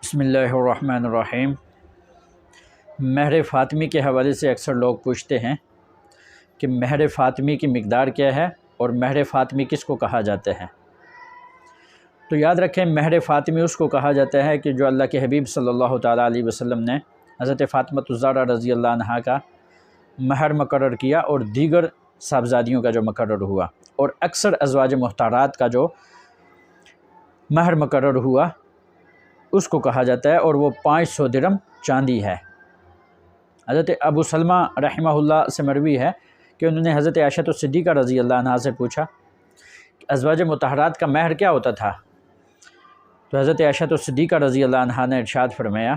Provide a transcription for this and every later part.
بسم اللہ الرحمن الرحیم۔ مہر فاطمی کے حوالے سے اکثر لوگ پوچھتے ہیں کہ مہر فاطمی کی مقدار کیا ہے اور مہر فاطمی کس کو کہا جاتا ہے۔ تو یاد رکھیں، مہر فاطمی اس کو کہا جاتا ہے کہ جو اللہ کے حبیب صلی اللہ تعالیٰ علیہ وسلم نے حضرت فاطمۃ الزہرا رضی اللہ عنہا کا مہر مقرر کیا اور دیگر صاحبزادیوں کا جو مقرر ہوا، اور اکثر ازواج مختارات کا جو مہر مقرر ہوا اس کو کہا جاتا ہے، اور وہ 500 درہم چاندی ہے۔ حضرت ابو سلمہ رحمہ اللہ سے مروی ہے کہ انہوں نے حضرت عائشہ صدیقہ رضی اللہ عنہا سے پوچھا کہ ازواج مطہرات کا مہر کیا ہوتا تھا، تو حضرت عائشہ صدیقہ رضی اللہ عنہا نے ارشاد فرمایا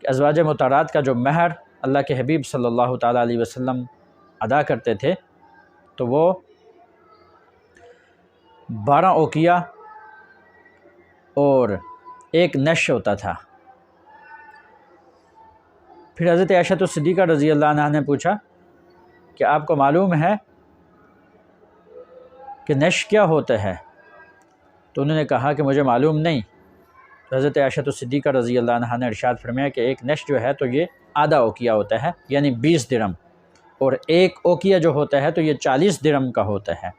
کہ ازواج مطہرات کا جو مہر اللہ کے حبیب صلی اللہ تعالیٰ علیہ وسلم ادا کرتے تھے تو وہ 12 اوقیہ اور 1 نش ہوتا تھا۔ پھر حضرت عائشہ صدیقہ رضی اللہ عنہا نے پوچھا کہ آپ کو معلوم ہے کہ نش کیا ہوتا ہے، تو انہوں نے کہا کہ مجھے معلوم نہیں۔ تو حضرت عائشہ صدیقہ رضی اللہ عنہا نے ارشاد فرمایا کہ 1 نش جو ہے تو یہ آدھا اوقیہ ہوتا ہے، یعنی 20 درہم، اور 1 اوقیہ جو ہوتا ہے تو یہ 40 درہم کا ہوتا ہے۔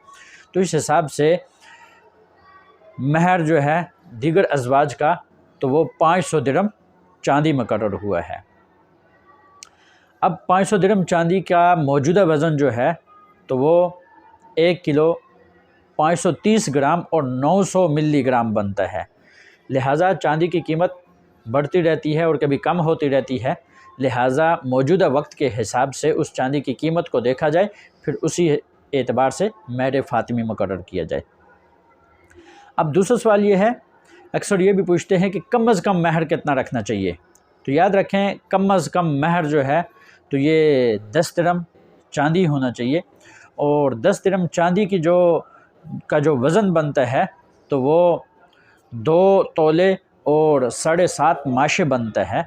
تو اس حساب سے مہر جو ہے دیگر ازواج کا تو وہ 500 درہم چاندی مقرر ہوا ہے۔ اب 500 درہم چاندی کا موجودہ وزن جو ہے تو وہ 1 کلو 530 گرام اور 900 ملی گرام بنتا ہے۔ لہٰذا چاندی کی قیمت بڑھتی رہتی ہے اور کبھی کم ہوتی رہتی ہے، لہٰذا موجودہ وقت کے حساب سے اس چاندی کی قیمت کو دیکھا جائے، پھر اسی اعتبار سے مہر فاطمی مقرر کیا جائے۔ اب دوسرا سوال یہ ہے، اکثر یہ بھی پوچھتے ہیں کہ کم از کم مہر کتنا رکھنا چاہیے۔ تو یاد رکھیں، کم از کم مہر جو ہے تو یہ 10 درہم چاندی ہونا چاہیے، اور 10 درہم چاندی کی کا جو وزن بنتا ہے تو وہ 2 تولے اور 7.5 ماشے بنتا ہے۔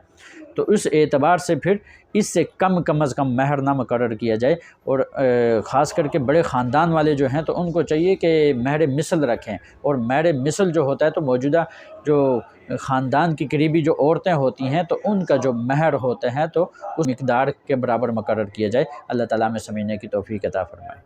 تو اس اعتبار سے پھر اس سے کم از کم مہر نہ مقرر کیا جائے، اور خاص کر کے بڑے خاندان والے جو ہیں تو ان کو چاہیے کہ مہر مثل رکھیں، اور مہر مثل جو ہوتا ہے تو موجودہ جو خاندان کی قریبی جو عورتیں ہوتی ہیں تو ان کا جو مہر ہوتا ہے تو اس مقدار کے برابر مقرر کیا جائے۔ اللہ تعالیٰ میں سمجھنے کی توفیق عطا فرمائے۔